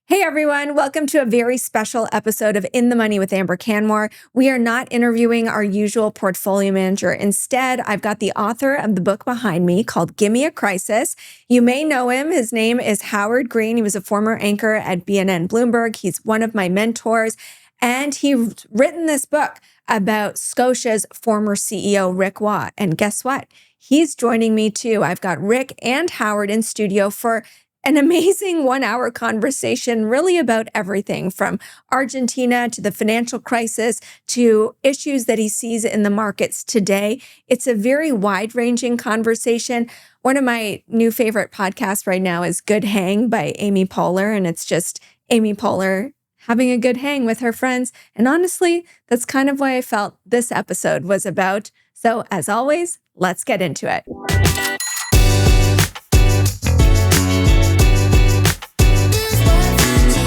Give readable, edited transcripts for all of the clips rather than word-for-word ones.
Hey everyone, welcome to a very special episode of In the Money with Amber Kanwar. We are not interviewing our usual portfolio manager. Instead, I've got the author of the book behind me called Gimme a Crisis. You may know him. His name is Howard Green. He was a former anchor at BNN Bloomberg. He's one of my mentors. And he's written this book about Scotia's former CEO, Rick Waugh. And guess what? He's joining me too. I've got Rick and Howard in studio for an amazing 1-hour conversation, really about everything from Argentina to the financial crisis to issues that he sees in the markets today. It's a very wide-ranging conversation. One of my new favorite podcasts right now is Good Hang by Amy Poehler, and it's just Amy Poehler having a good hang with her friends. And honestly, that's kind of why I felt this episode was about. So as always, let's get into it.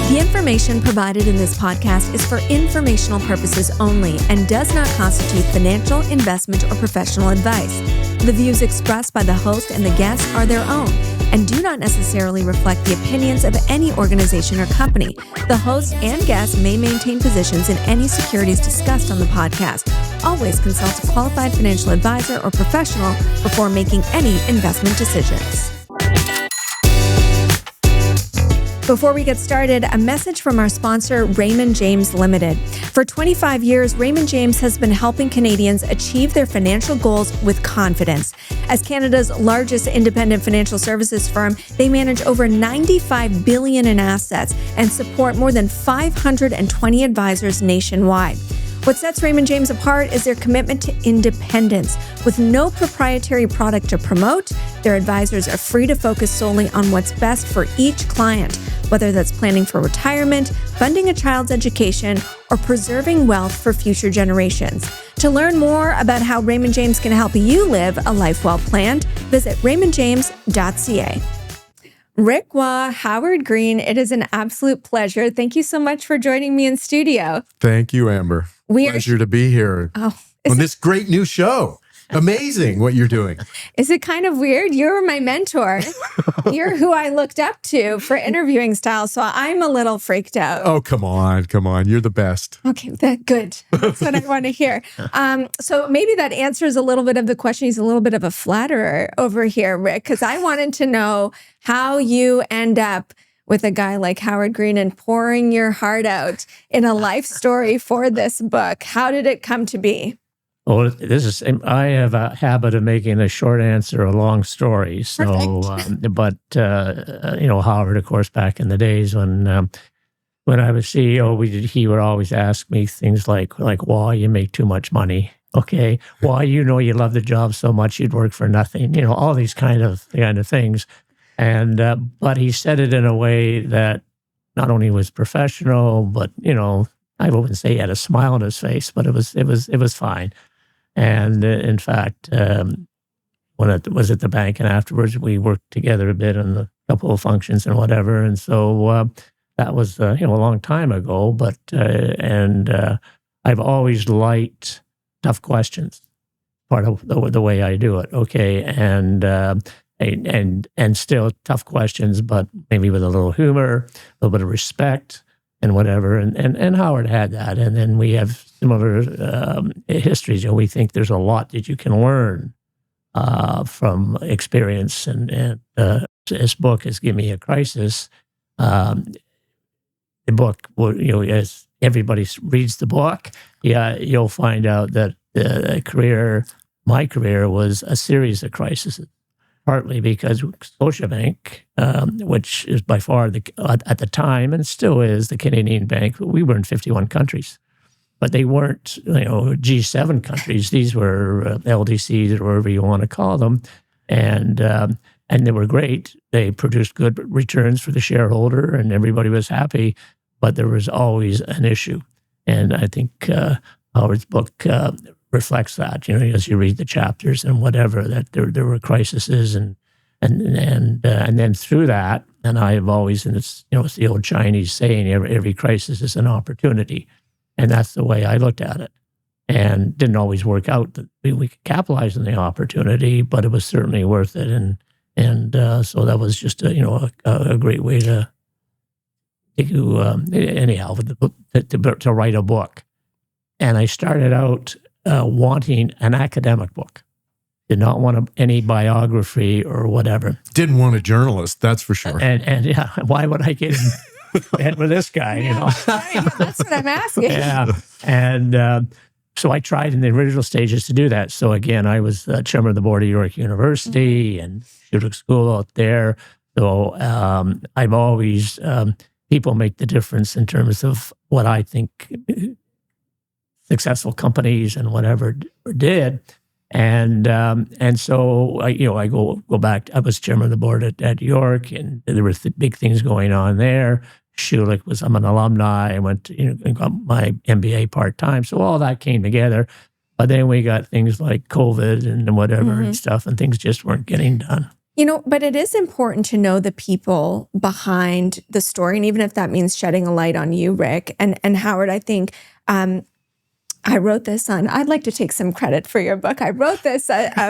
The information provided in this podcast is for informational purposes only and does not constitute financial, investment, or professional advice. The views expressed by the host and the guests are their own and do not necessarily reflect the opinions of any organization or company. The host and guests may maintain positions in any securities discussed on the podcast. Always consult a qualified financial advisor or professional before making any investment decisions. Before we get started, a message from our sponsor, Raymond James Limited. For 25 years, Raymond James has been helping Canadians achieve their financial goals with confidence. As Canada's largest independent financial services firm, they manage over $95 billion in assets and support more than 520 advisors nationwide. What sets Raymond James apart is their commitment to independence. With no proprietary product to promote, their advisors are free to focus solely on what's best for each client, whether that's planning for retirement, funding a child's education, or preserving wealth for future generations. To learn more about how Raymond James can help you live a life well planned, visit raymondjames.ca. Rick Waugh, Howard Green, it is an absolute pleasure. Thank you so much for joining me in studio. Thank you, Amber. Pleasure to be here on this great new show. Amazing what you're doing. Is it kind of weird? You're my mentor. You're who I looked up to for interviewing style, so I'm a little freaked out. Oh, come on. You're the best. Okay, good. That's what I want to hear. So maybe that answers a little bit of the question. He's a little bit of a flatterer over here, Rick, because I wanted to know how you end up with a guy like Howard Green and pouring your heart out in a life story for this book. How did it come to be? Well, I have a habit of making a short answer a long story. So, Howard, of course, back in the days when I was CEO, he would always ask me things like, "Why you make too much money? Okay, why you love the job so much you'd work for nothing? All these kind of things." And but he said it in a way that not only was professional, but I wouldn't say he had a smile on his face, but it was fine. And in fact, when it was at the bank and afterwards, we worked together a bit on a couple of functions and whatever. And so that was a long time ago. But I've always liked tough questions, part of the way I do it. Okay, and still tough questions, but maybe with a little humor, a little bit of respect, and whatever. And Howard had that. And then we have similar histories. We think there's a lot that you can learn from experience. And this book is Gimme a Crisis. The book, as everybody reads the book, you'll find out that my career was a series of crises. Partly because Scotiabank, which is by far at the time and still is the Canadian bank, we were in 51 countries, but they weren't G7 countries. These were LDCs or whatever you want to call them, and they were great. They produced good returns for the shareholder, and everybody was happy. But there was always an issue, and I think Howard's book reflects that, as you read the chapters and whatever, that there were crises and then through that, and I have always, and it's the old Chinese saying, every crisis is an opportunity, and that's the way I looked at it. And didn't always work out that we could capitalize on the opportunity, but it was certainly worth it, and so that was just a great way to anyhow to write a book. And I started out wanting an academic book. Did not want any biography or whatever. Didn't want a journalist, that's for sure. And yeah, why would I get in bed with this guy? You know, that's what I'm asking. Yeah, and so I tried in the original stages to do that. So again, I was chairman of the board of York University and Schulich School out there. So I've always people make the difference in terms of what I think successful companies and whatever did. And so I go back. I was chairman of the board at York, and there were big things going on there. Schulich I'm an alumni. I went and got my MBA part time. So all that came together. But then we got things like COVID and whatever and stuff, and things just weren't getting done. But it is important to know the people behind the story, and even if that means shedding a light on you, Rick and Howard, I think. I wrote this I'd like to take some credit for your book. I wrote this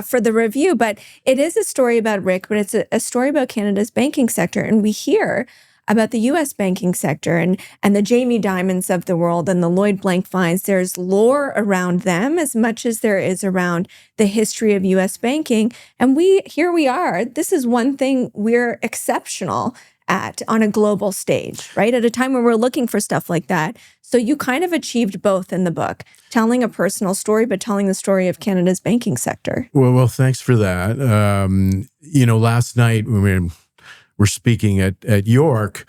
for the review, but it is a story about Rick, but it's a story about Canada's banking sector. And we hear about the U.S. banking sector and the Jamie Dimons of the world and the Lloyd Blankfeins. There's lore around them as much as there is around the history of U.S. banking. And here we are. This is one thing we're exceptional at on a global stage, right? At a time when we're looking for stuff like that. So you kind of achieved both in the book, telling a personal story, but telling the story of Canada's banking sector. Well, thanks for that. Last night when we were speaking at York,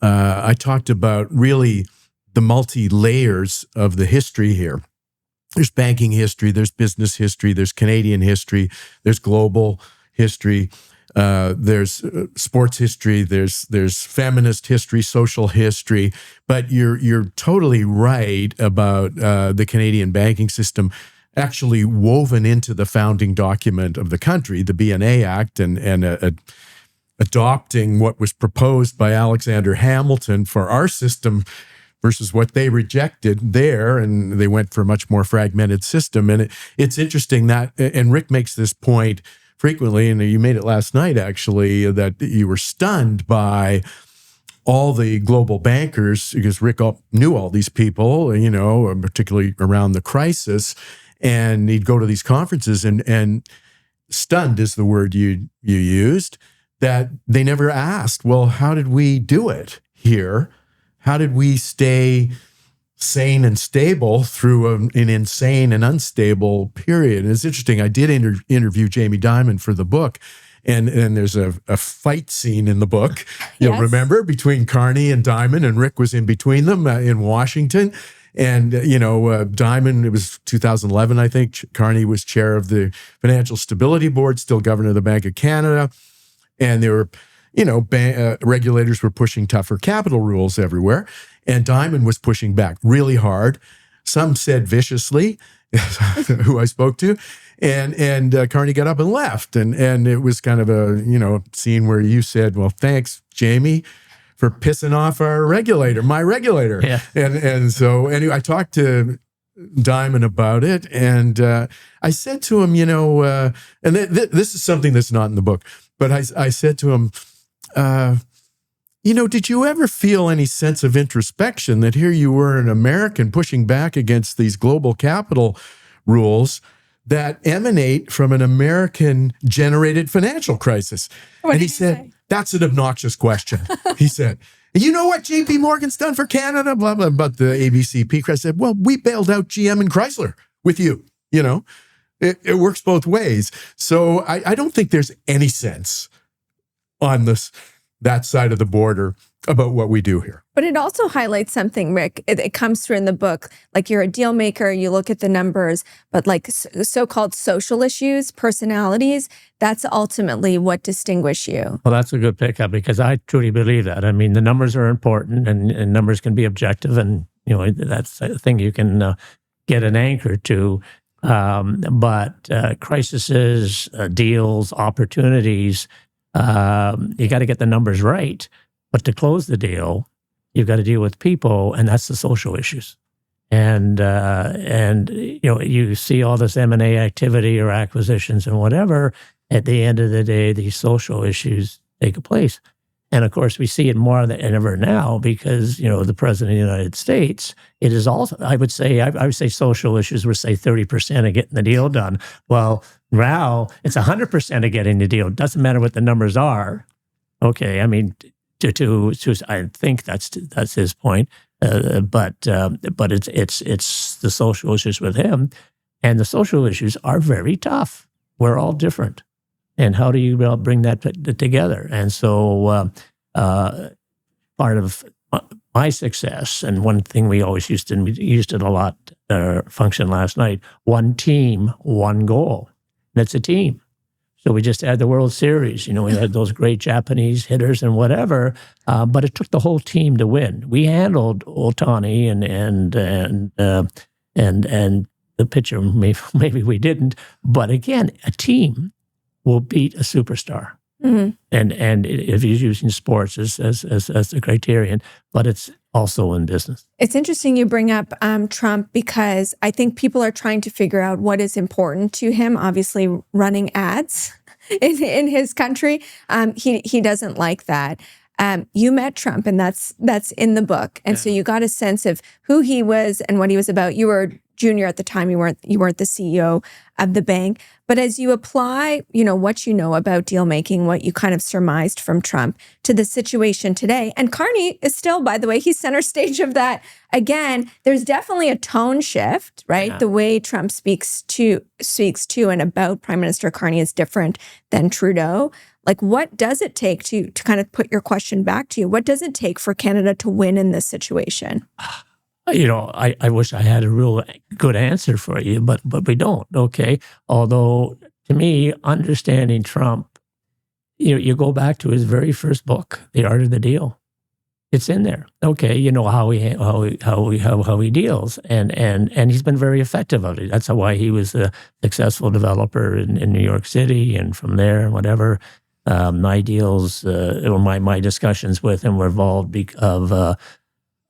I talked about really the multi-layers of the history here. There's banking history, there's business history, there's Canadian history, there's global history. There's sports history, there's feminist history, social history, but you're totally right about the Canadian banking system actually woven into the founding document of the country, the BNA Act, and adopting what was proposed by Alexander Hamilton for our system versus what they rejected there, and they went for a much more fragmented system. And it's interesting that, and Rick makes this point frequently, and you made it last night, actually, that you were stunned by all the global bankers, because Rick knew all these people, particularly around the crisis, and he'd go to these conferences, and stunned is the word you used, that they never asked, well, how did we do it here? How did we stay sane and stable through an insane and unstable period? And it's interesting. I did interview Jamie Dimon for the book, and there's a fight scene in the book. You'll remember, between Carney and Dimon, and Rick was in between them in Washington. And Dimon, it was 2011, I think. Carney was chair of the Financial Stability Board, still governor of the Bank of Canada, and they were, regulators were pushing tougher capital rules everywhere. And Dimon was pushing back really hard. Some said viciously, who I spoke to, and Carney got up and left. And it was kind of a scene where you said, "Well, thanks, Jamie, for pissing off my regulator." Yeah. And so anyway, I talked to Dimon about it, and I said to him, and this is something that's not in the book, but I said to him, did you ever feel any sense of introspection that here you were, an American, pushing back against these global capital rules that emanate from an American-generated financial crisis? And he said, "That's an obnoxious question." He said, "You know what JP Morgan's done for Canada, blah, blah, but the ABCP crisis." I said, "Well, we bailed out GM and Chrysler with you, It works both ways." So I don't think there's any sense on that side of the border about what we do here. But it also highlights something, Rick. It comes through in the book. Like, you're a deal maker, you look at the numbers, but like so-called social issues, personalities, that's ultimately what distinguish you. Well, that's a good pickup, because I truly believe that. I mean, the numbers are important, and numbers can be objective, and that's a thing you can get an anchor to. But crises, deals, opportunities, you got to get the numbers right. But to close the deal, you've got to deal with people, and that's the social issues. And you see all this M&A activity or acquisitions and whatever. At the end of the day, these social issues take place. And of course, we see it more than ever now because, the president of the United States, it is also, I would say social issues would say 30% of getting the deal done. Well, now it's 100% of getting the deal. It doesn't matter what the numbers are. Okay, I mean, I think that's his point. But it's the social issues with him, and the social issues are very tough. We're all different. And how do you bring that together? And so part of my success, and one thing we always used it a lot, function last night, one team, one goal. That's a team. So we just had the World Series. We had those great Japanese hitters and whatever, but it took the whole team to win. We handled Ohtani and the pitcher. Maybe we didn't, but again, a team will beat a superstar. Mm-hmm. And if you're using sports as the criterion, but it's also in business. It's interesting you bring up Trump, because I think people are trying to figure out what is important to him. Obviously, running ads in his country, he doesn't like that. You met Trump, and that's in the book, and so you got a sense of who he was and what he was about. You were junior at the time. You weren't the CEO of the bank. But as you apply, what you know about deal making, what you kind of surmised from Trump to the situation today, and Carney is still, by the way, he's center stage of that. Again, there's definitely a tone shift, right? Yeah. The way Trump speaks to and about Prime Minister Carney is different than Trudeau. Like, what does it take to kind of put your question back to you? What does it take for Canada to win in this situation? I wish I had a real good answer for you, but we don't, okay? Although, to me, understanding Trump, you go back to his very first book, The Art of the Deal. It's in there. Okay, how he deals, and he's been very effective at it. That's why he was a successful developer in New York City, and from there, whatever. My deals, or my discussions with him were involved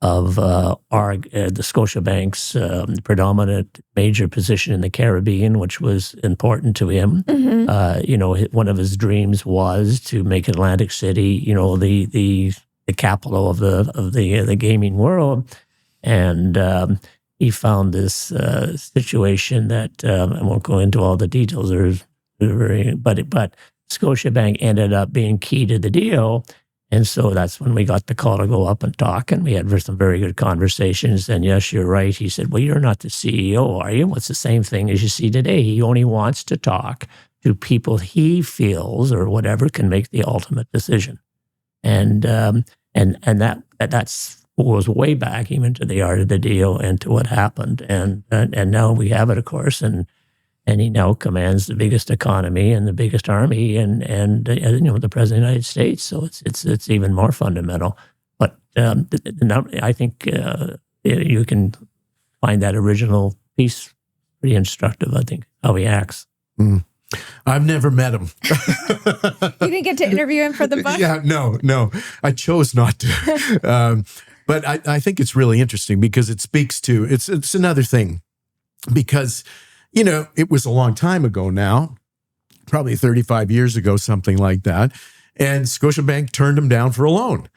of the Scotiabank's predominant major position in the Caribbean, which was important to him. Mm-hmm. One of his dreams was to make Atlantic City, the capital of the gaming world, and he found this situation that I won't go into all the details. But Scotiabank ended up being key to the deal. And so that's when we got the call to go up and talk, and we had some very good conversations. And yes, you're right. He said, well, you're not the CEO, are you? Well, it's the same thing as you see today. He only wants to talk to people he feels or whatever can make the ultimate decision. And that's goes way back even to The Art of the Deal and to what happened. And now we have it, of course, and he now commands the biggest economy and the biggest army, and the president of the United States. So it's even more fundamental. But I think you can find that original piece pretty instructive. I think how he acts. Mm. I've never met him. You didn't get to interview him for the book? Yeah, no, I chose not to. But I think it's really interesting because it speaks to it's another thing because. It was a long time ago now, probably 35 years ago, something like that. And Scotiabank turned him down for a loan.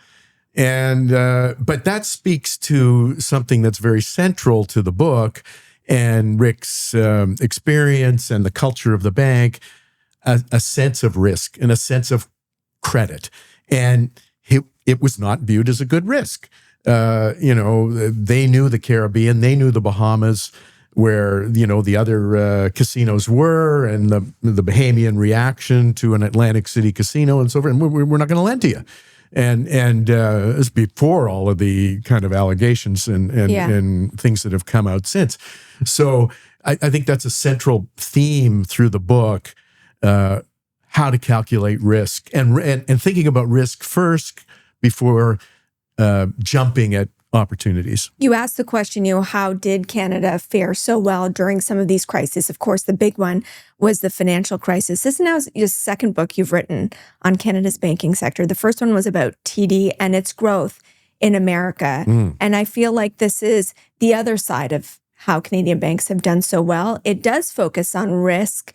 And but that speaks to something that's very central to the book and Rick's experience and the culture of the bank, a sense of risk and a sense of credit. And it was not viewed as a good risk. They knew the Caribbean, they knew the Bahamas, where the other casinos were, and the Bahamian reaction to an Atlantic City casino and so forth. And we're not going to lend to you, and it's before all of the kind of allegations and things that have come out since. So I think that's a central theme through the book: how to calculate risk and thinking about risk first before jumping at opportunities. You asked the question, how did Canada fare so well during some of these crises? Of course, the big one was the financial crisis. This is now your second book you've written on Canada's banking sector. The first one was about TD and its growth in America. And I feel like this is the other side of how Canadian banks have done so well. It does focus on risk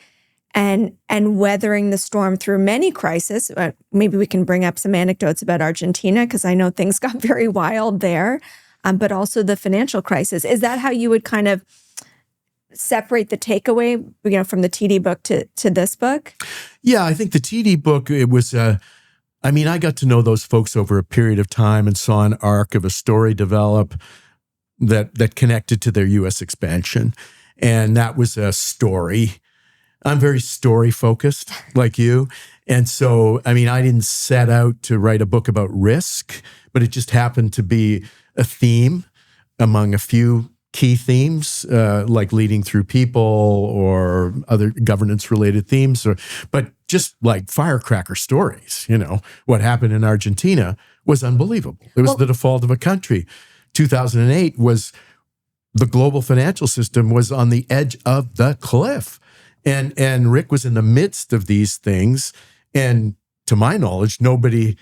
and weathering the storm through many crises. Maybe we can bring up some anecdotes about Argentina, because I know things got very wild there, but also the financial crisis. Is that how you would kind of separate the takeaway, from the TD book to this book? Yeah, I think the TD book, it was, I got to know those folks over a period of time and saw an arc of a story develop that connected to their U.S. expansion. And that was a story. I'm very story focused like you. And so, I didn't set out to write a book about risk, but it just happened to be a theme among a few key themes, like leading through people or other governance related themes, but just like firecracker stories. What happened in Argentina was unbelievable. It was the default of a country. 2008 was the global financial system was on the edge of the cliff. And Rick was in the midst of these things. And to my knowledge, nobody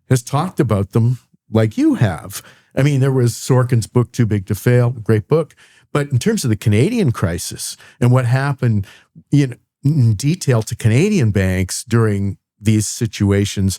has talked about them like you have. There was Sorkin's book, Too Big to Fail, great book. But in terms of the Canadian crisis and what happened in detail to Canadian banks during these situations,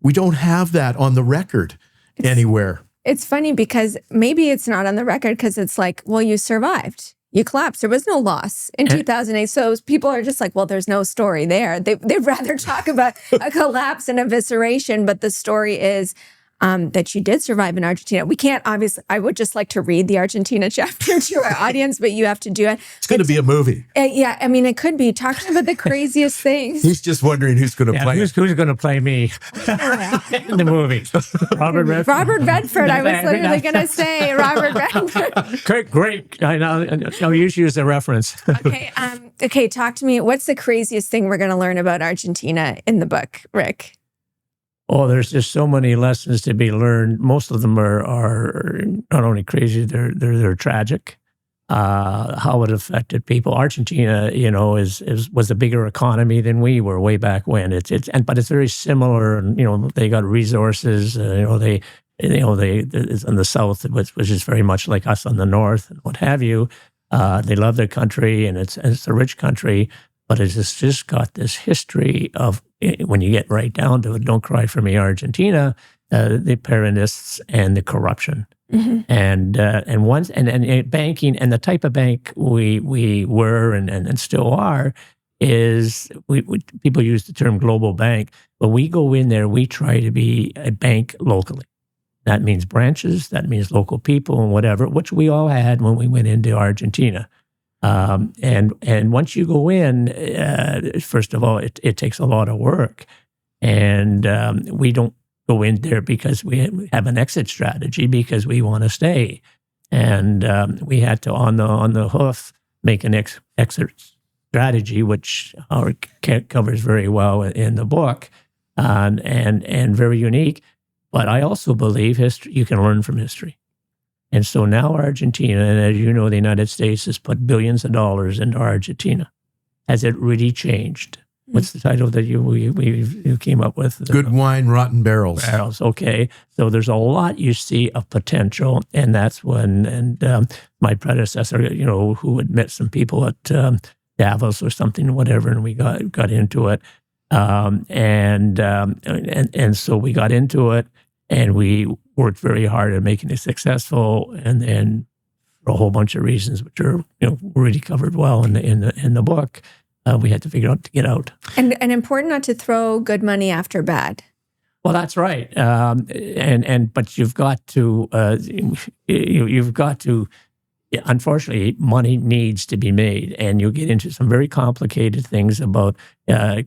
we don't have that on the record anywhere. It's funny because maybe it's not on the record because it's like, well, you survived. You collapsed. There was no loss in 2008. So people are just like, well, there's no story there. They'd rather talk about a collapse and evisceration. But the story is that you did survive in Argentina. We can't, obviously, I would just like to read the Argentina chapter to our audience, but you have to do it. It's going to be a movie. Yeah, it could be talking about the craziest things. He's just wondering who's going to play who's going to play me in the movie. Robert Redford. Robert Redford. I was literally going to say Robert Redford. Great. I know you use a reference. Okay, talk to me. What's the craziest thing we're going to learn about Argentina in the book, Rick? Oh, there's just so many lessons to be learned. Most of them are not only crazy, they're tragic. How it affected people. Argentina, was a bigger economy than we were way back when. But it's very similar. And they got resources. They in the south, which is very much like us on the north and what have you. They love their country, and it's a rich country. But it's just got this history of, when you get right down to it, don't cry for me, Argentina, the Peronists and the corruption. Mm-hmm. And banking, and the type of bank we were and still are, is people use the term global bank, but we go in there, we try to be a bank locally. That means branches, that means local people and whatever, which we all had when we went into Argentina. And once you go in, first of all, it takes a lot of work, and we don't go in there because we have an exit strategy, because we want to stay, and we had to on the hoof make an exit strategy, which Howard covers very well in the book, and very unique. But I also believe history, you can learn from history. And so now Argentina, and as you know, the United States has put billions of dollars into Argentina. Has it really changed? What's the title that you came up with? Good Wine, Rotten Barrels. Barrels, okay. So there's a lot you see of potential, and that's when, my predecessor, who had met some people at Davos or something, whatever, and we got into it. And so we got into it, and we worked very hard at making it successful, and then for a whole bunch of reasons, which are really covered well in the book, we had to figure out to get out. And important not to throw good money after bad. Well, that's right. But you've got to unfortunately, money needs to be made, and you get into some very complicated things about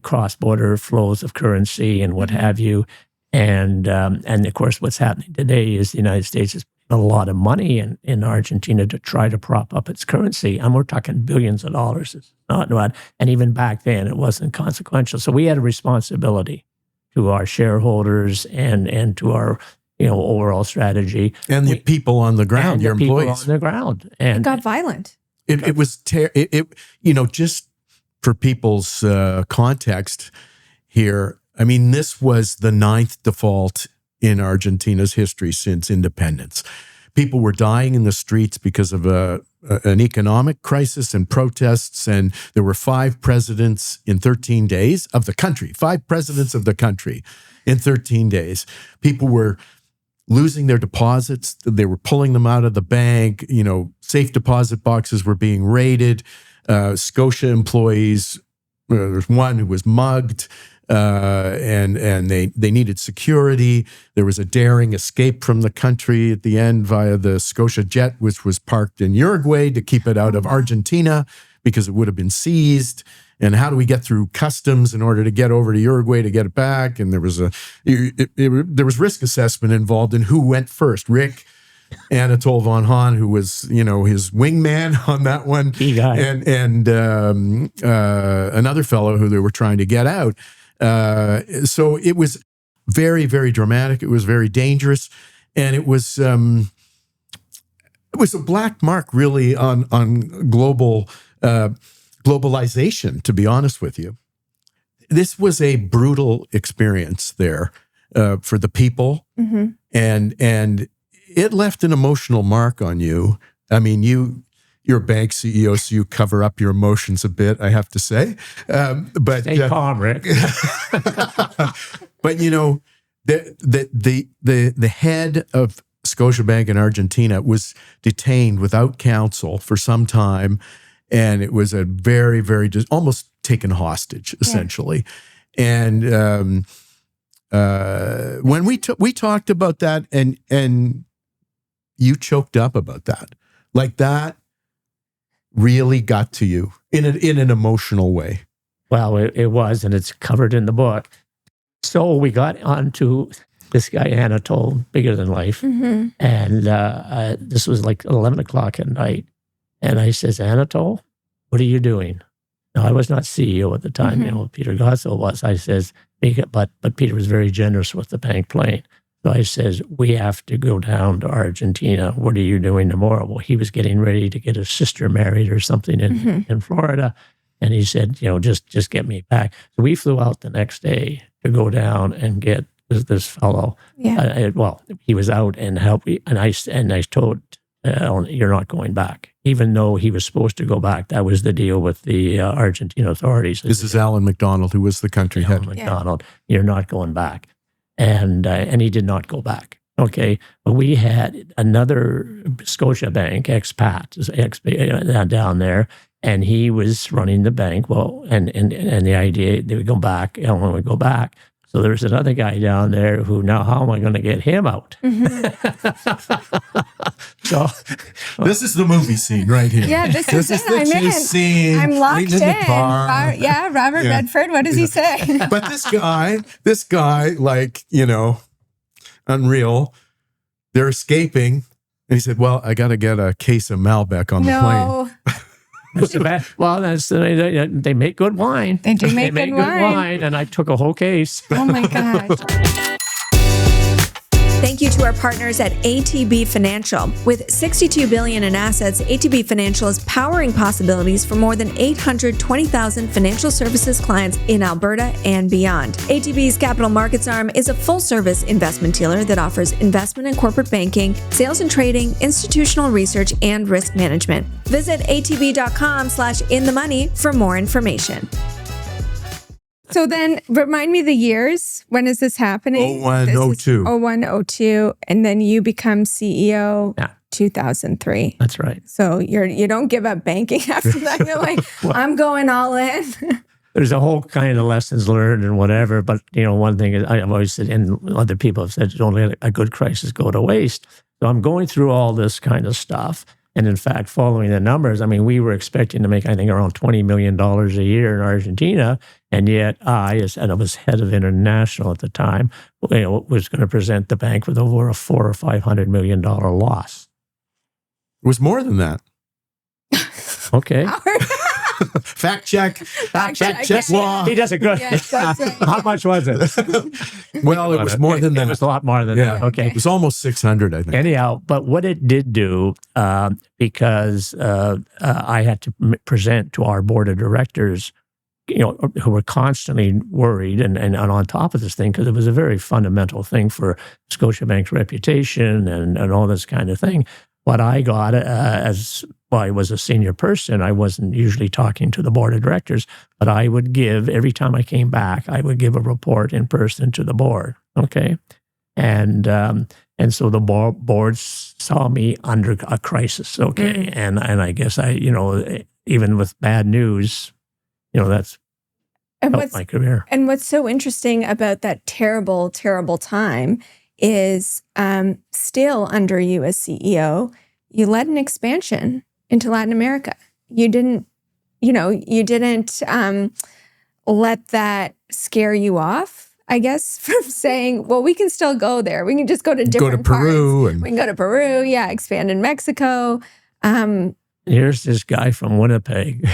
cross-border flows of currency and what have you. And of course, what's happening today is the United States has put a lot of money in Argentina to try to prop up its currency, and we're talking billions of dollars. It's not, and even back then, it wasn't consequential. So we had a responsibility to our shareholders and to our overall strategy, and the people on the ground, and your the employees. People on the ground, and it got violent. It was just for people's context here. I mean, this was the 9th default in Argentina's history since independence. People were dying in the streets because of an economic crisis and protests. And there were 5 presidents in 13 days of the country, 5 presidents of the country in 13 days. People were losing their deposits. They were pulling them out of the bank. Safe deposit boxes were being raided. Scotia employees, there's one who was mugged, and they needed security. There was a daring escape from the country at the end via the Scotia jet, which was parked in Uruguay to keep it out of Argentina because it would have been seized. And how do we get through customs in order to get over to Uruguay to get it back? And there was there was risk assessment involved in who went first. Rick, Anatole von Hahn, who was his wingman on that one, Key guy. and another fellow who they were trying to get out. So it was very, very dramatic. It was very dangerous, and it was a black mark really on globalization, to be honest with you. This was a brutal experience there for the people, and it left an emotional mark on you. I mean, you're a bank CEO, so you cover up your emotions a bit, I have to say. But Stay calm, Rick. but the head of Scotiabank in Argentina was detained without counsel for some time. And it was a very, very, just almost taken hostage, essentially. Yeah. And when we talked about that, and you choked up about that, like that really got to you in an emotional way. Well, it was, and it's covered in the book. So we got onto this guy, Anatole, bigger than life. And this was like 11 o'clock at night. And I says, Anatole, what are you doing? Now, I was not CEO at the time, Peter Gotzel was. I says, but Peter was very generous with the bank plane. So I says, we have to go down to Argentina. What are you doing tomorrow? Well, he was getting ready to get his sister married or something in Florida. And he said, just get me back. So we flew out the next day to go down and get this fellow. Yeah. He was out and helped me. And I told, you're not going back. Even though he was supposed to go back, that was the deal with the Argentine authorities. This is Alan McDonald, who was the country head. Alan McDonald, you're not going back. And he did not go back. Okay, but we had another Scotiabank expat down there, and he was running the bank. Well, and the idea they would go back, Ellen would go back. So there's another guy down there who, now how am I going to get him out? So this is the movie scene right here. Yeah, this is the chase scene. I'm locked in. Robert Yeah. Redford, what does he say? But this guy, like, unreal. They're escaping. And he said, well, I got to get a case of Malbec on the plane. Well, they make good wine. They do make good wine. And I took a whole case. Oh my gosh. Thank you to our partners at ATB Financial. With $62 billion in assets, ATB Financial is powering possibilities for more than 820,000 financial services clients in Alberta and beyond. ATB's capital markets arm is a full-service investment dealer that offers investment and corporate banking, sales and trading, institutional research, and risk management. Visit atb.com/inthemoney for more information. So then remind me the years. When is this happening? 0102. 0102. And then you become CEO 2003. That's right. So you don't give up banking after that. You're like, I'm going all in. There's a whole kind of lessons learned and whatever. But, one thing is I've always said, and other people have said, don't let a good crisis go to waste. So I'm going through all this kind of stuff. And in fact, following the numbers, we were expecting to make, I think, around $20 million a year in Argentina. And yet I was head of international at the time, was going to present the bank with over a $400 or $500 million loss. It was more than that. Okay. Fact check. Fact check. Waugh. He does it good. Yes, that's right. How much was it? Well, it was more than that. It was a lot more than that. Okay. It was almost 600, I think. Anyhow, but what it did do, because I had to present to our board of directors who were constantly worried and on top of this thing, because it was a very fundamental thing for Scotiabank's reputation and all this kind of thing. What I got as well, I was a senior person. I wasn't usually talking to the board of directors, but I would give, every time I came back, I would give a report in person to the board. Okay. And so the board saw me under a crisis. Okay. And I guess even with bad news, that's helped my career. And what's so interesting about that terrible, terrible time is still under you as CEO, you led an expansion into Latin America. You didn't let that scare you off, I guess, from saying, well, we can still go there. We can just go to different Peru parts. We can go to Peru, expand in Mexico. Here's this guy from Winnipeg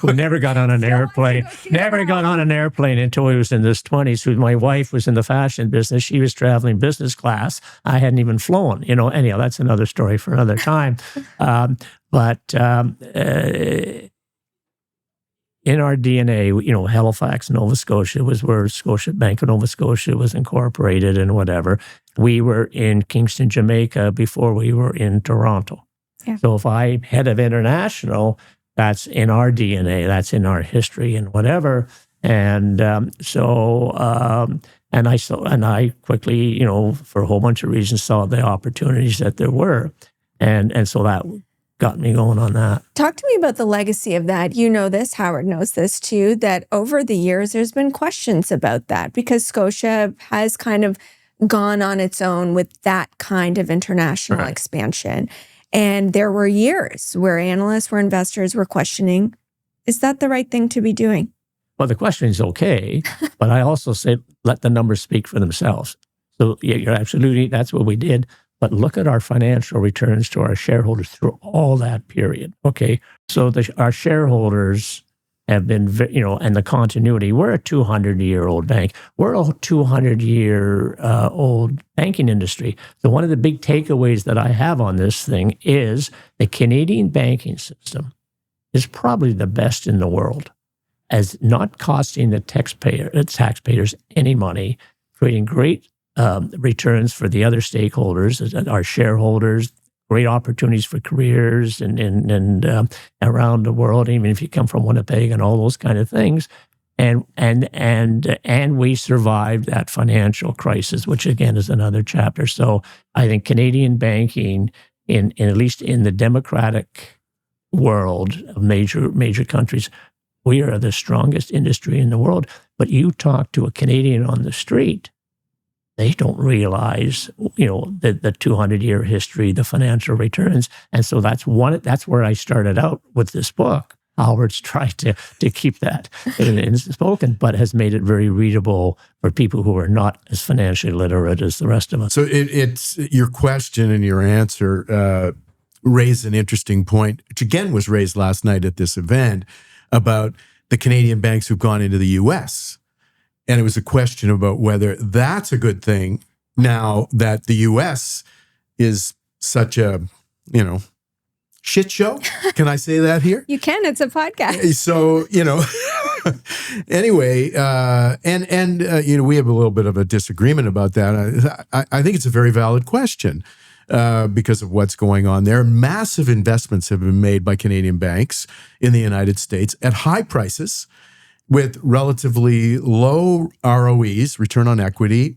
who never got on an airplane, got on an airplane until he was in his 20s. My wife was in the fashion business. She was traveling business class. I hadn't even flown. Anyhow, that's another story for another time. But in our DNA, Halifax, Nova Scotia was where Scotiabank of Nova Scotia was incorporated and whatever. We were in Kingston, Jamaica before we were in Toronto. Yeah. So if I'm head of international, that's in our DNA, that's in our history and whatever. And I quickly, for a whole bunch of reasons, saw the opportunities that there were, and so that got me going on that. Talk to me about the legacy of that. You know this, Howard knows this too, that over the years there's been questions about that because Scotia has kind of gone on its own with that kind of international expansion. And there were years where analysts, where investors were questioning, is that the right thing to be doing? Well, the question is okay, but I also say let the numbers speak for themselves. So yeah, you're absolutely, that's what we did. But look at our financial returns to our shareholders through all that period. Okay, so our shareholders have been, and the continuity. We're a 200-year-old bank. We're a 200-year-old banking industry. So one of the big takeaways that I have on this thing is the Canadian banking system is probably the best in the world, as not costing the taxpayers any money, creating great returns for the other stakeholders, our shareholders, great opportunities for careers and around the world, even if you come from Winnipeg and all those kind of things. And we survived that financial crisis, which again is another chapter. So I think Canadian banking, in at least in the democratic world of major countries, we are the strongest industry in the world. But you talk to a Canadian on the street, they don't realize, the 200-year history, the financial returns. And so that's where I started out with this book. Howard's tried to keep that in spoken, but has made it very readable for people who are not as financially literate as the rest of us. So it's your question and your answer raised an interesting point, which again was raised last night at this event about the Canadian banks who've gone into the U.S., and it was a question about whether that's a good thing now that the U.S. is such a, shit show. Can I say that here? You can. It's a podcast. So, anyway, we have a little bit of a disagreement about that. I think it's a very valid question because of what's going on there. Massive investments have been made by Canadian banks in the United States at high prices, with relatively low ROEs, return on equity,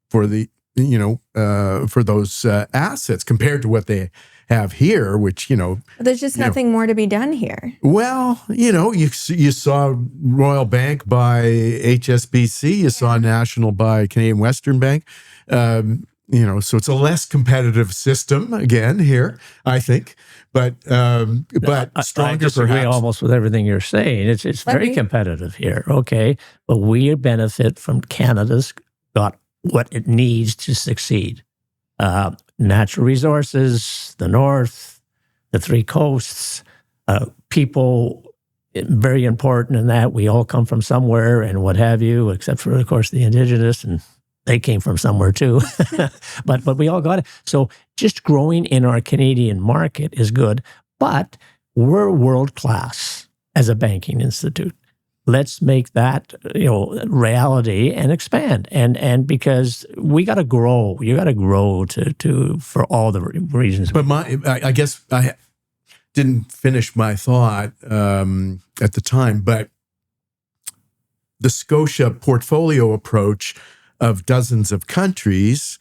for the for those assets compared to what they have here, which there's just nothing more to be done here. Well, you saw Royal Bank buy HSBC, you saw National buy Canadian Western Bank. So it's a less competitive system again here, I think, but stronger. I disagree perhaps. Almost with everything you're saying. It's very competitive here, okay? But we benefit from Canada's got what it needs to succeed. Natural resources, the north, the three coasts, people, very important in that. We all come from somewhere and what have you, except for, of course, the Indigenous, and they came from somewhere too. but we all got it. So just growing in our Canadian market is good, but we're world class as a banking institute. let's make that reality and expand. And because we got to grow, you got to grow to for all the reasons. But I guess I didn't finish my thought at the time, but the Scotia portfolio approach of dozens of countries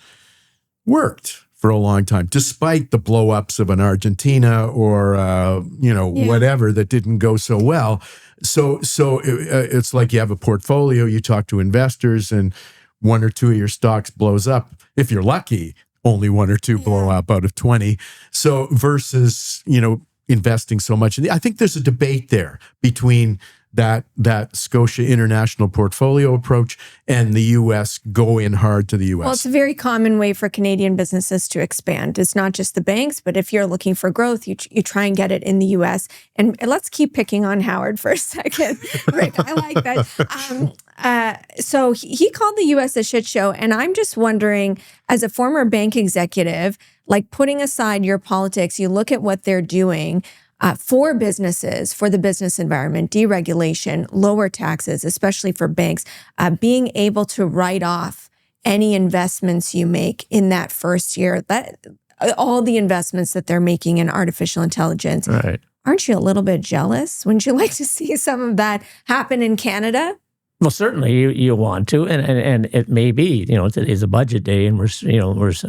worked for a long time, despite the blow-ups of an Argentina or whatever that didn't go so well. So it's like you have a portfolio, you talk to investors, and one or two of your stocks blows up. If you're lucky, only one or two blow up out of 20. So versus investing so much. I think there's a debate there between that Scotia international portfolio approach and the U.S. go in hard to the U.S. Well, it's a very common way for Canadian businesses to expand. It's not just the banks, but if you're looking for growth, you try and get it in the U.S. And let's keep picking on Howard for a second. Rick, I like that. So he called the U.S. a shit show. And I'm just wondering, as a former bank executive, like putting aside your politics, you look at what they're doing for businesses, for the business environment, deregulation, lower taxes, especially for banks, being able to write off any investments you make in that first year, that all the investments that they're making in artificial intelligence. Right. Aren't you a little bit jealous? Wouldn't you like to see some of that happen in Canada? Well, certainly you want to, and it may be, today's a budget day, and I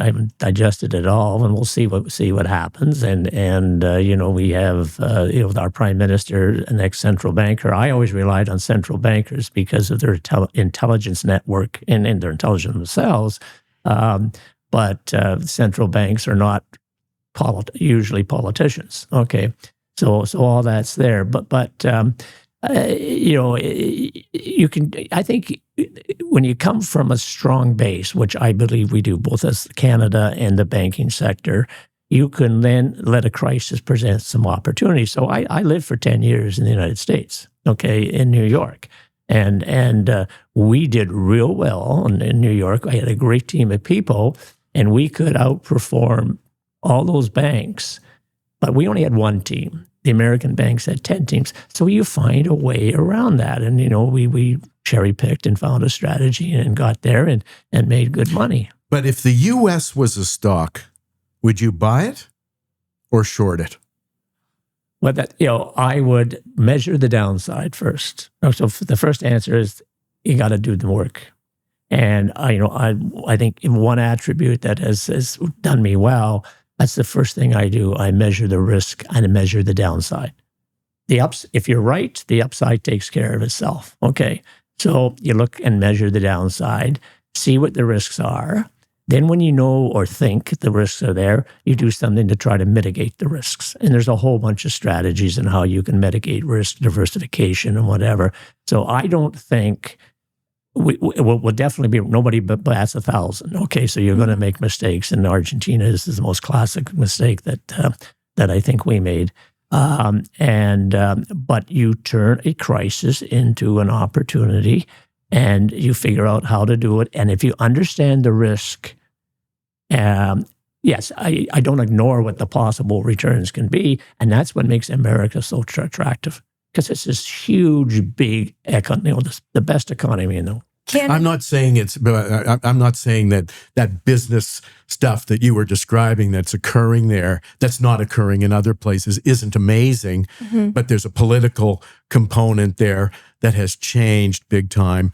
haven't digested it all, and we'll see what happens, and we have our prime minister, an ex-central banker. I always relied on central bankers because of their intelligence network and they're intelligent themselves, but central banks are not usually politicians. Okay, so all that's there, but. You can. I think when you come from a strong base, which I believe we do, both as Canada and the banking sector, you can then let a crisis present some opportunities. So I lived for 10 years in the United States, in New York, and we did real well in New York. I had a great team of people, and we could outperform all those banks, but we only had one team. The American banks had 10 teams. So you find a way around that. And, we cherry-picked and found a strategy and got there and made good money. But if the U.S. was a stock, would you buy it or short it? Well, I would measure the downside first. So the first answer is you got to do the work. And, I think one attribute that has done me well, that's the first thing I do. I measure the risk and I measure the downside. If you're right, the upside takes care of itself. Okay. So you look and measure the downside, see what the risks are. Then when you know or think the risks are there, you do something to try to mitigate the risks. And there's a whole bunch of strategies on how you can mitigate risk, diversification and whatever. So I don't think will definitely be nobody but bats 1,000. Okay, so you're going to make mistakes, and Argentina is the most classic mistake that I think we made. But you turn a crisis into an opportunity, and you figure out how to do it. And if you understand the risk, yes, I don't ignore what the possible returns can be, and that's what makes America so attractive. Because it's this huge, big, the best economy in the world. I'm not saying I'm not saying that business stuff that you were describing that's occurring there, that's not occurring in other places, isn't amazing. Mm-hmm. But there's a political component there that has changed big time.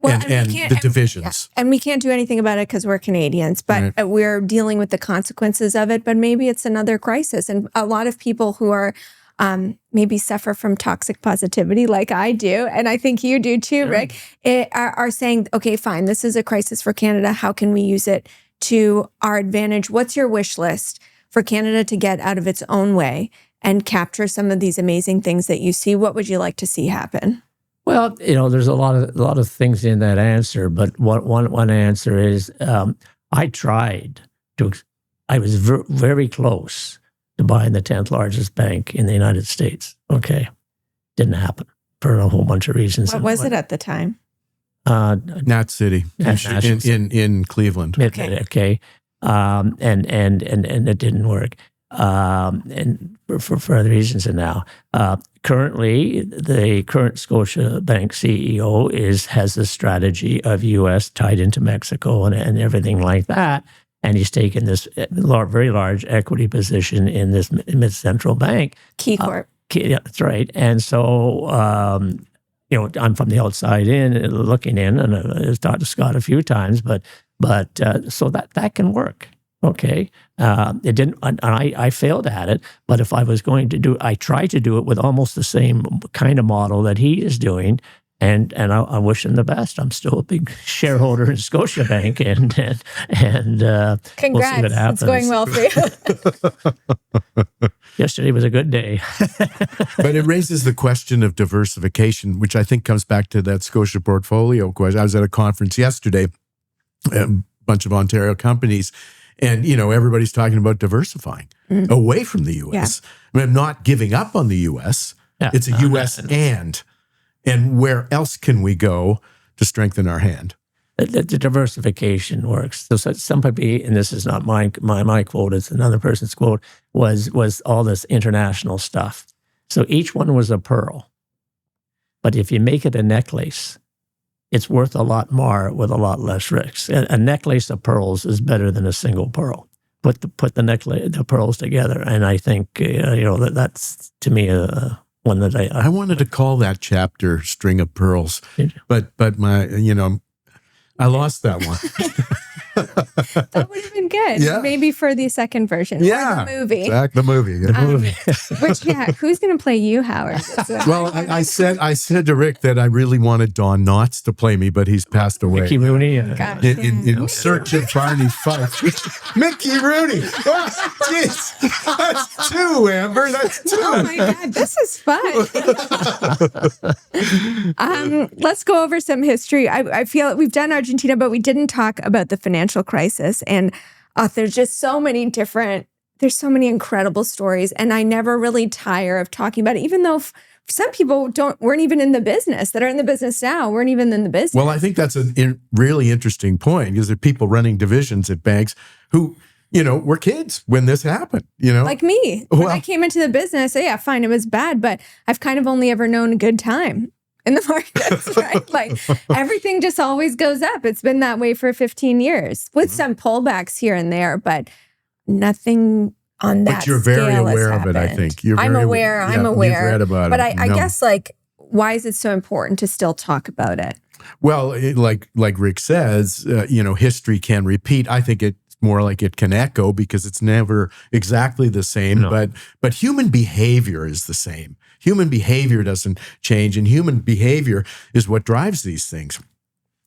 Well, and the divisions. And we can't do anything about it because we're Canadians, but right. We're dealing with the consequences of it. But maybe it's another crisis. And a lot of people who are maybe suffer from toxic positivity like I do, and I think you do too, Rick, are saying, okay, fine, this is a crisis for Canada. How can we use it to our advantage? What's your wish list for Canada to get out of its own way and capture some of these amazing things that you see? What would you like to see happen? Well, there's a lot of things in that answer, but one answer is I was very close to buying the 10th largest bank in the United States. Okay. Didn't happen for a whole bunch of reasons. What was it at the time? Nat City in Cleveland. Okay. And it didn't work. And for other reasons. And now currently, the current Scotiabank CEO has the strategy of U.S. tied into Mexico and everything like that. And he's taken this very large equity position in this mid-central bank. Key Corp. Yeah, that's right. And so, I'm from the outside in, looking in, and I've talked to Scott a few times, but so that can work. Okay. It didn't, and I failed at it, but if I was going to do, I tried to do it with almost the same kind of model that he is doing. And I wish him the best. I'm still a big shareholder in Scotiabank, and Congrats. We'll see what happens. It's going well for you. Yesterday was a good day. But it raises the question of diversification, which I think comes back to that Scotia portfolio question. I was at a conference yesterday, a bunch of Ontario companies, and everybody's talking about diversifying away from the U.S. Yeah. I mean, not giving up on the U.S. Yeah. It's a U.S. And where else can we go to strengthen our hand? The diversification works. So some people, and this is not my quote, it's another person's quote, was all this international stuff. So each one was a pearl. But if you make it a necklace, it's worth a lot more with a lot less risk. A necklace of pearls is better than a single pearl. Put the pearls together, and I think that's to me one that I wanted to call that chapter "String of Pearls," but my I lost that one. That would have been good. Yeah. Maybe for the second version. Yeah. Or the movie. The movie. Yeah. The movie. Which, who's going to play you, Howard? Well, I said to Rick that I really wanted Don Knotts to play me, but he's passed away. Mickey Rooney. In Search of Barney Fife. Mickey Rooney. Oh, jeez. That's two, Amber. That's two. Oh, my God. This is fun. Let's go over some history. I feel we've done Argentina, but we didn't talk about the financial crisis. And there's just so many incredible stories. And I never really tire of talking about it, even though some people weren't even in the business, that are in the business now, weren't even in the business. Well, I think that's a really interesting point, because there are people running divisions at banks who, were kids when this happened, Like me. When I came into the business, yeah, fine, it was bad, but I've kind of only ever known a good time in the markets, right? Like everything just always goes up. It's been that way for 15 years with some pullbacks here and there, but nothing on that. But you're very aware of it, I think. I'm aware. You've read about but it. I guess, why is it so important to still talk about it? Well, like Rick says, history can repeat. I think it's more like it can echo, because it's never exactly the same. No. But human behavior is the same. Human behavior doesn't change, and human behavior is what drives these things.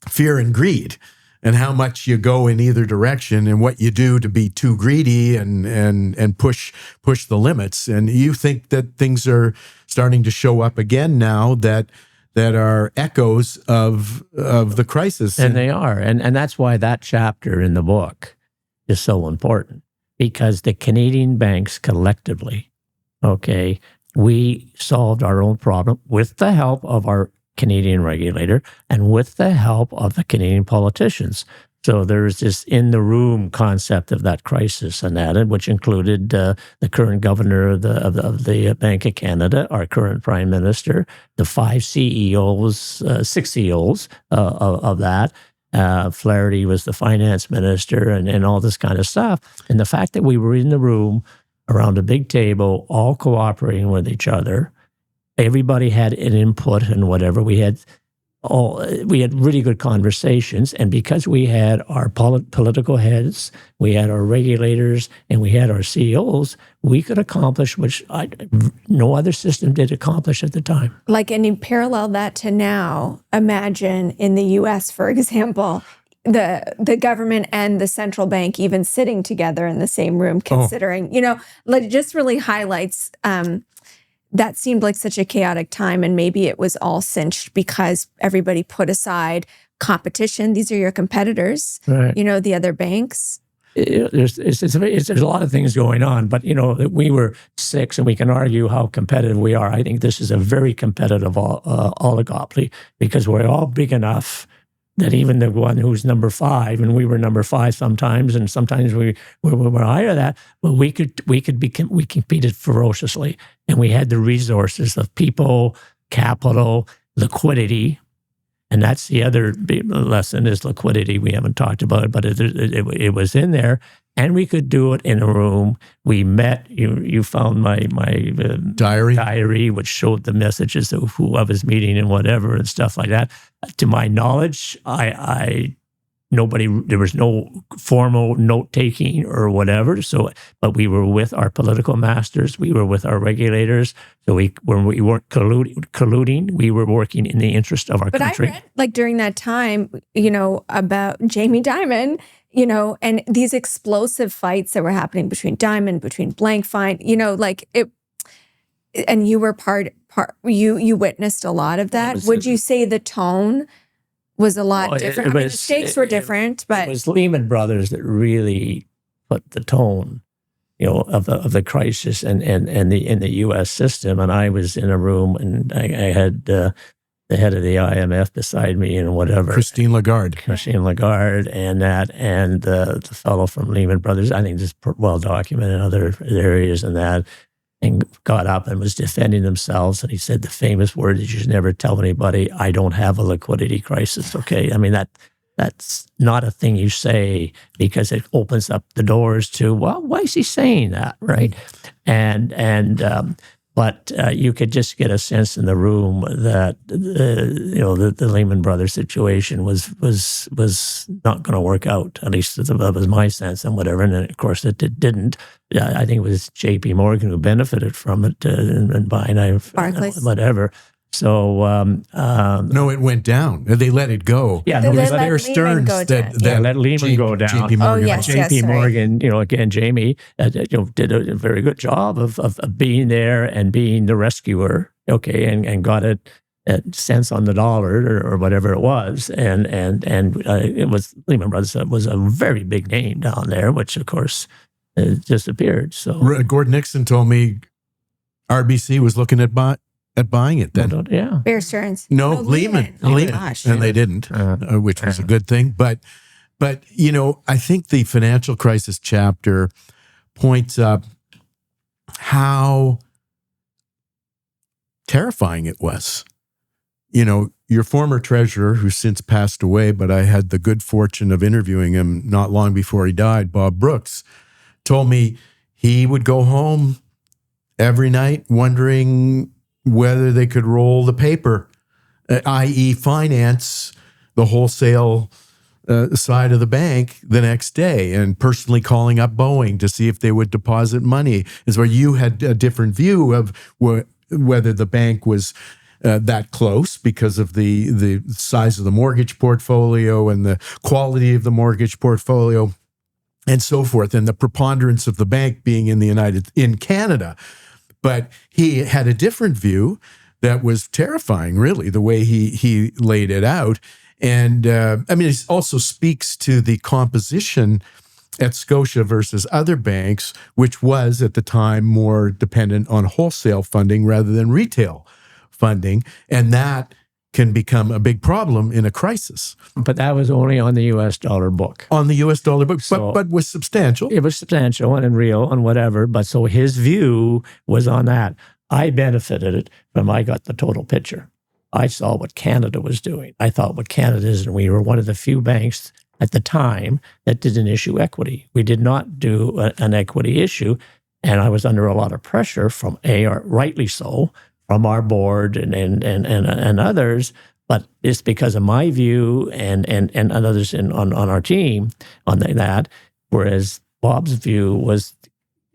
Fear and greed, and how much you go in either direction, and what you do to be too greedy and push the limits. And you think that things are starting to show up again now that are echoes of the crisis. And they are. And that's why that chapter in the book is so important, because the Canadian banks collectively, we solved our own problem with the help of our Canadian regulator and with the help of the Canadian politicians. So there's this in-the-room concept of that crisis and that, which included the current governor of the Bank of Canada, our current prime minister, the 5 CEOs, 6 CEOs of that. Flaherty was the finance minister and all this kind of stuff. And the fact that we were in the room around a big table, all cooperating with each other. Everybody had an input in whatever. We had really good conversations. And because we had our political heads, we had our regulators, and we had our CEOs, we could accomplish which no other system did accomplish at the time. And you parallel that to now, imagine in the U.S., for example, the government and the central bank even sitting together in the same room, considering, it just really highlights that seemed like such a chaotic time. And maybe it was all cinched because everybody put aside competition. These are your competitors, right. The other banks. There's a lot of things going on, but we were 6, and we can argue how competitive we are. I think this is a very competitive oligopoly, because we're all big enough that even the one who's number 5, and we were number 5 sometimes, and sometimes we were higher than that, but we competed ferociously, and we had the resources of people, capital, liquidity, and that's the other big lesson is liquidity. We haven't talked about it, but it was in there, and we could do it in a room. We met. You found my diary, which showed the messages of who I was meeting and whatever and stuff like that. To my knowledge, there was no formal note taking or whatever. So, but we were with our political masters. We were with our regulators. So when we weren't colluding, we were working in the interest of our country. But I read, during that time, about Jamie Dimon, and these explosive fights that were happening between Dimon, between Blankfein, and you were you witnessed a lot of that. Would you say the tone was a lot different? The stakes were different, but it was Lehman Brothers that really put the tone, of the crisis and in the U.S. system. And I was in a room, and I had the head of the IMF beside me, and whatever, Christine Lagarde, and the fellow from Lehman Brothers. I think this is well documented in other areas, and that. And got up and was defending themselves. And he said the famous word that you should never tell anybody, I don't have a liquidity crisis. Okay. I mean, that's not a thing you say, because it opens up the doors to, well, why is he saying that? Right. But you could just get a sense in the room that the Lehman Brothers situation was not going to work out. At least that was my sense, and whatever. And then, of course, it didn't. I think it was J.P. Morgan who benefited from it and buying Barclays, whatever. So no, it went down. They let it go. Yeah, they let Bear Stearns that let Lehman go down. J.P. Morgan. Oh, yes, J.P. Morgan, again, Jamie, did a very good job of being there and being the rescuer. Okay, and got it at cents on the dollar or whatever it was, and it was Lehman Brothers was a very big name down there, which of course disappeared. So Gordon Nixon told me RBC was looking at buying it then. Yeah. Bear Stearns. No, Lehman. Gosh. And they didn't, which was a good thing. But I think the financial crisis chapter points up how terrifying it was. Your former treasurer, who's since passed away, but I had the good fortune of interviewing him not long before he died, Bob Brooks, told me he would go home every night wondering whether they could roll the paper, i.e. finance the wholesale side of the bank the next day, and personally calling up Boeing to see if they would deposit money, is where you had a different view of whether the bank was that close because of the size of the mortgage portfolio and the quality of the mortgage portfolio and so forth, and the preponderance of the bank being in Canada. But he had a different view that was terrifying, really, the way he laid it out. And it also speaks to the composition at Scotia versus other banks, which was at the time more dependent on wholesale funding rather than retail funding. And that can become a big problem in a crisis. But that was only on the U.S. dollar book. On the U.S. dollar book, but was substantial. It was substantial and real and whatever. But so his view was on that. I benefited from I got the total picture. I saw what Canada was doing. I thought what Canada is, and we were one of the few banks at the time that didn't issue equity. We did not do an equity issue, and I was under a lot of pressure from rightly so, from our board and others, but it's because of my view and others on our team on that, whereas Bob's view was,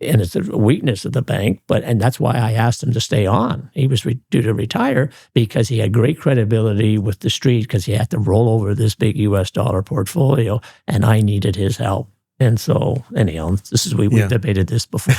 and it's a weakness of the bank, and that's why I asked him to stay on. He was due to retire because he had great credibility with the street because he had to roll over this big U.S. dollar portfolio, and I needed his help. And so, anyhow, we debated this before.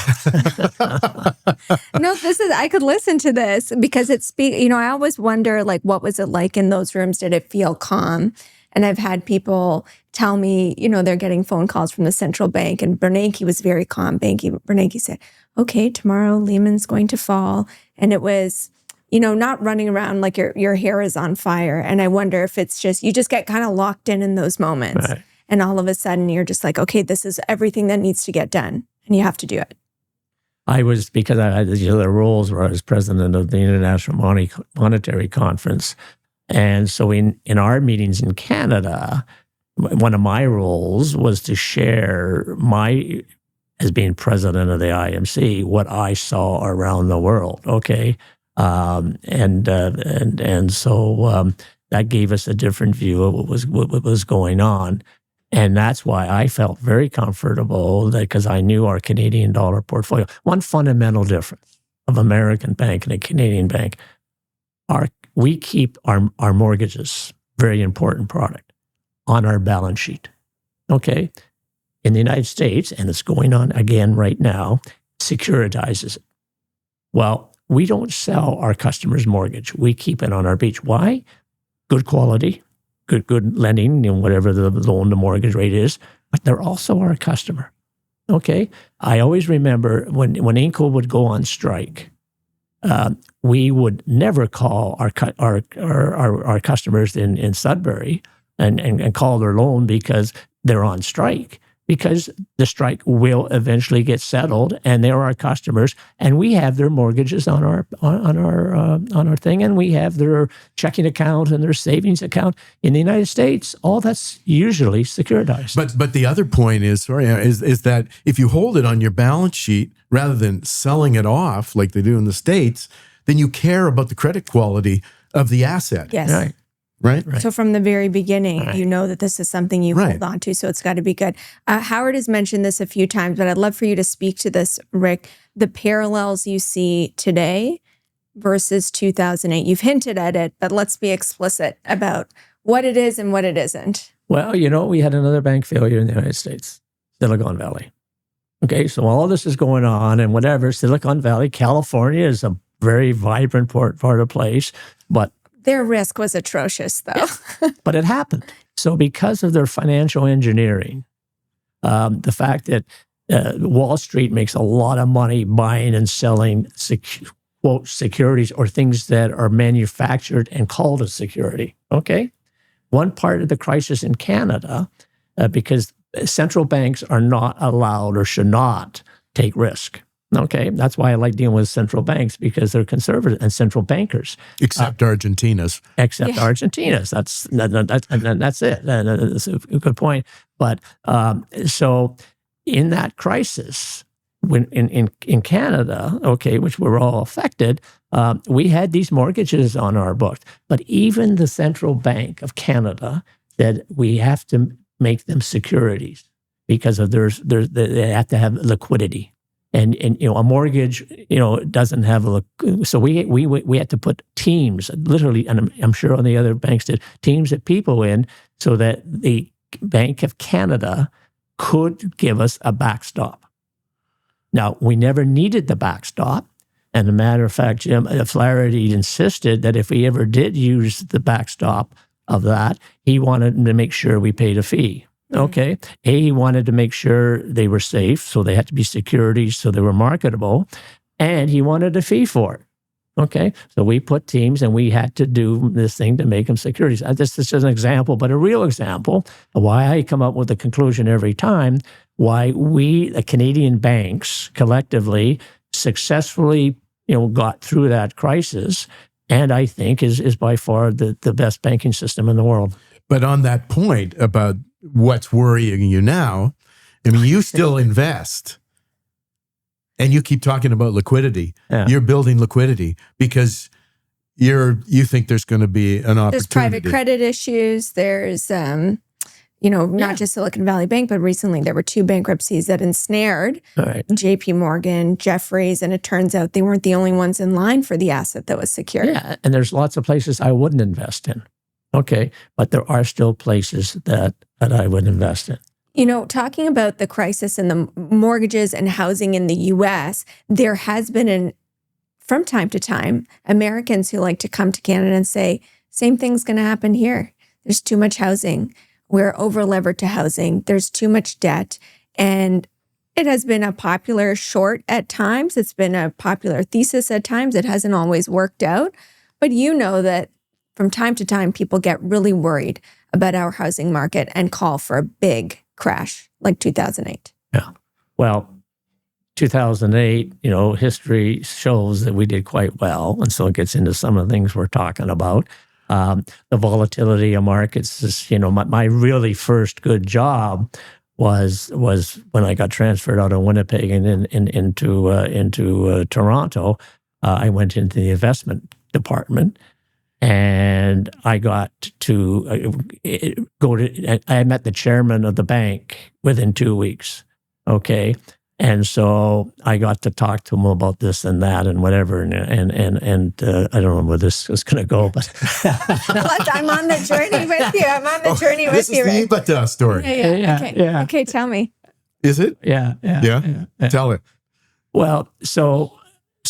No, I could listen to this because I always wonder, what was it like in those rooms? Did it feel calm? And I've had people tell me, they're getting phone calls from the central bank, and Bernanke was very calm. Bernanke said, okay, tomorrow Lehman's going to fall. And it was not running around like your hair is on fire. And I wonder if it's just, you just get kind of locked in those moments. Right. And all of a sudden you're just like, okay, this is everything that needs to get done. And you have to do it. Because I had these other roles where I was president of the International Monetary Conference. And so in our meetings in Canada, one of my roles was to share as being president of the IMC, what I saw around the world. Okay. So that gave us a different view of what was going on. And that's why I felt very comfortable because I knew our Canadian dollar portfolio. One fundamental difference of American bank and a Canadian bank, we keep our mortgages, very important product, on our balance sheet. Okay? In the United States, and it's going on again right now, securitizes it. Well, we don't sell our customers' mortgage. We keep it on our beach. Why? Good quality. Good lending, whatever the loan to mortgage rate is, but they're also our customer. Okay, I always remember when Inco would go on strike, we would never call our customers in Sudbury and call their loan because they're on strike. Because the strike will eventually get settled, and they're our customers, and we have their mortgages on our thing, and we have their checking account and their savings account. In the United States, all that's usually securitized. But the other point is that if you hold it on your balance sheet rather than selling it off like they do in the States, then you care about the credit quality of the asset. Yes. Right. So from the very beginning, you know that this is something you hold on to, so it's got to be good. Howard has mentioned this a few times, but I'd love for you to speak to this, Rick, the parallels you see today versus 2008. You've hinted at it, but let's be explicit about what it is and what it isn't. Well, we had another bank failure in the United States, Silicon Valley. Okay, so all this is going on and whatever, Silicon Valley, California is a very vibrant part of the place, but their risk was atrocious, though. But it happened. So because of their financial engineering, the fact that Wall Street makes a lot of money buying and selling, quote, securities or things that are manufactured and called a security, okay? One part of the crisis in Canada, because central banks are not allowed or should not take risk. Okay, that's why I like dealing with central banks, because they're conservative and central bankers. Except Argentina's. Argentina's. That's it. That's a good point. But so in that crisis, when in Canada, okay, which we're all affected, we had these mortgages on our books. But even the Central Bank of Canada said we have to make them securities because of they have to have liquidity. And a mortgage doesn't have so we had to put teams, literally, and I'm sure on the other banks did, teams of people in so that the Bank of Canada could give us a backstop. Now, we never needed the backstop, and as a matter of fact, Jim Flaherty insisted that if we ever did use the backstop of that, he wanted to make sure we paid a fee. Okay. He wanted to make sure they were safe, so they had to be securities, so they were marketable, and he wanted a fee for it. Okay. So we put teams, and we had to do this thing to make them securities. This is an example, but a real example of why I come up with the conclusion every time, why we, the Canadian banks, collectively, successfully, got through that crisis, and I think is by far the best banking system in the world. But on that point about what's worrying you now, I mean, you still invest and you keep talking about liquidity. Yeah. You're building liquidity because you think there's going to be an opportunity. There's private credit issues. There's, not just Silicon Valley Bank, but recently there were 2 bankruptcies that ensnared JP Morgan, Jefferies, and it turns out they weren't the only ones in line for the asset that was secured. Yeah, and there's lots of places I wouldn't invest in. Okay, but there are still places that I would invest in. Talking about the crisis in the mortgages and housing in the U.S., there has been, from time to time, Americans who like to come to Canada and say, same thing's going to happen here. There's too much housing. We're over-levered to housing. There's too much debt. And It has been a popular short at times. It's been a popular thesis at times. It hasn't always worked out. But you know that from time to time, people get really worried about our housing market and call for a big crash like 2008. Yeah. Well, 2008, history shows that we did quite well. And so it gets into some of the things we're talking about. The volatility of markets is, my really first good job was when I got transferred out of Winnipeg and into Toronto. I went into the investment department, and I got to go to. I met the chairman of the bank within 2 weeks. Okay. And so I got to talk to him about this and that and whatever, and I don't know where this is going to go, but I'm on the journey with you. I'm on the journey with you. This is the EBITDA story. Yeah. Okay, tell me. Is it? Yeah. Tell it. Well, so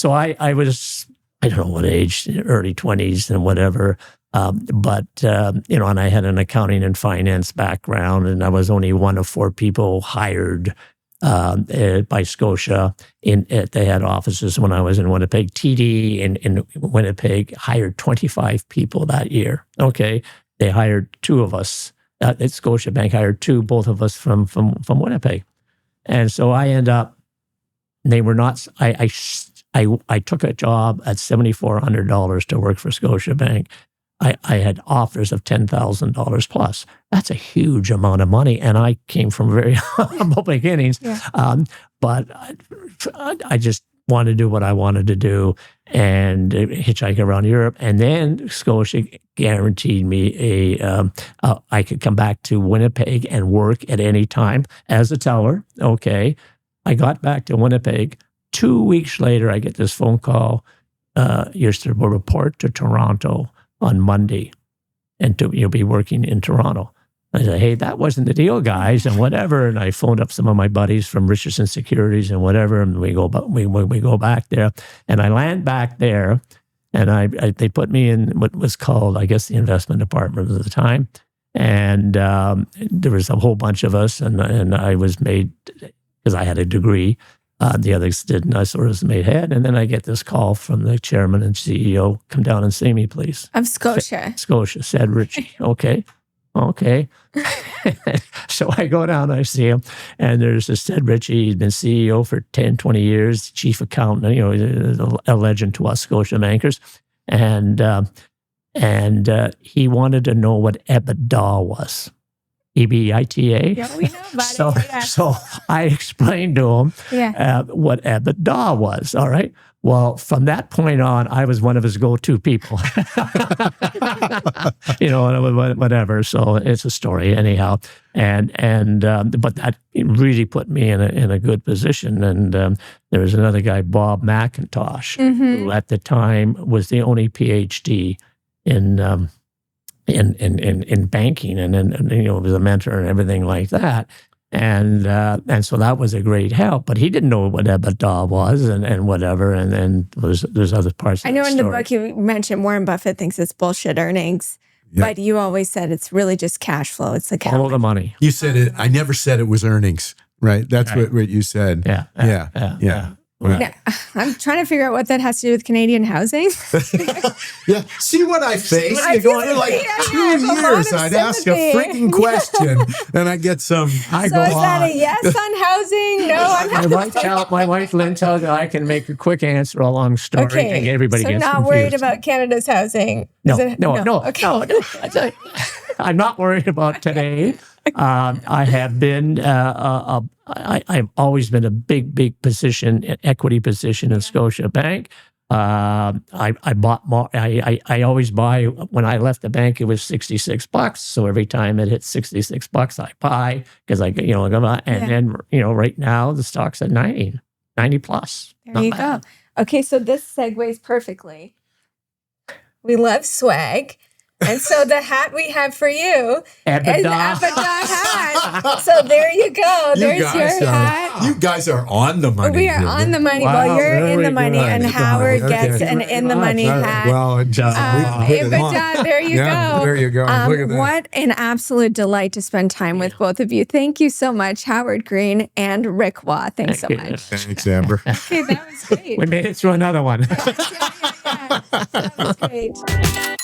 I was, I don't know what age, early 20s and whatever, but and I had an accounting and finance background, and I was only one of 4 people hired by Scotia at the head offices when I was in Winnipeg. TD in Winnipeg hired 25 people that year. Okay, they hired 2 of us. At Scotiabank hired 2, both of us from Winnipeg, and so I end up. They were not. I took a job at $7,400 to work for Scotiabank. I had offers of $10,000 plus. That's a huge amount of money, and I came from very humble beginnings. Yeah. But I just wanted to do what I wanted to do and hitchhike around Europe. And then Scotia guaranteed me I could come back to Winnipeg and work at any time as a teller. Okay, I got back to Winnipeg. 2 weeks later, I get this phone call. You're to report to Toronto on Monday, and you'll be working in Toronto. I said, hey, that wasn't the deal, guys, and whatever. And I phoned up some of my buddies from Richardson Securities and whatever, and we go back there. And I land back there, and they put me in what was called, I guess, the investment department at the time. And there was a whole bunch of us, and I was made, because I had a degree, the others didn't. I sort of made head. And then I get this call from the chairman and CEO, come down and see me, please. Of Scotia. Scotia, said Richie. Okay. So I go down, I see him, and there's this Ted Ritchie. He's been CEO for 10, 20 years, chief accountant, a legend to us Scotia bankers. And he wanted to know what EBITDA was. EBITDA. Yeah, we know about it. Yeah. So I explained to him what EBITDA was. All right. Well, from that point on, I was one of his go-to people. Whatever. So it's a story anyhow. But that really put me in a good position. And there was another guy, Bob McIntosh, who at the time was the only PhD in banking, and was a mentor and everything like that, and so that was a great help. But he didn't know what EBITDA was and whatever, and then there's other parts. I know in the book you mentioned Warren Buffett thinks it's bullshit earnings, but you always said it's really just cash flow. It's like follow the money. You said it. I never said it was earnings, right? That's right. What you said. Yeah. Now, I'm trying to figure out what that has to do with Canadian housing. Yeah. See what I face? I You're going for like 2 years. I'd ask a freaking question and I get some. Is that a yes on housing? No on housing? My wife Lynn tells me I can make a quick answer, a long story, and everybody gets not confused. worried about Canada's housing? No. Okay. No. I'm not worried about today. I have been. I've always been a big position, equity position in Scotiabank. I bought more. I always buy. When I left the bank, it was $66. So every time it hits $66, I buy because then right now the stock's at 90 plus. There you go. Okay, so this segues perfectly. We love swag. And so the hat we have for you is EBITDA. EBITDA hat. So there you go. There's your hat. You guys are on the money. We are here. on the money. Wow, Well, you're in very the money, good. and Okay. Howard gets an in the money hat. Well, we put it on. EBITDA, there you Yeah, go. there you go. Look at that. What an absolute delight to spend time with both of you. Thank you so much, Howard Green and Rick Waugh. Thanks so Thank you. much. Thanks, Amber. Okay, that was great. We made it through another one. Yeah. That was great.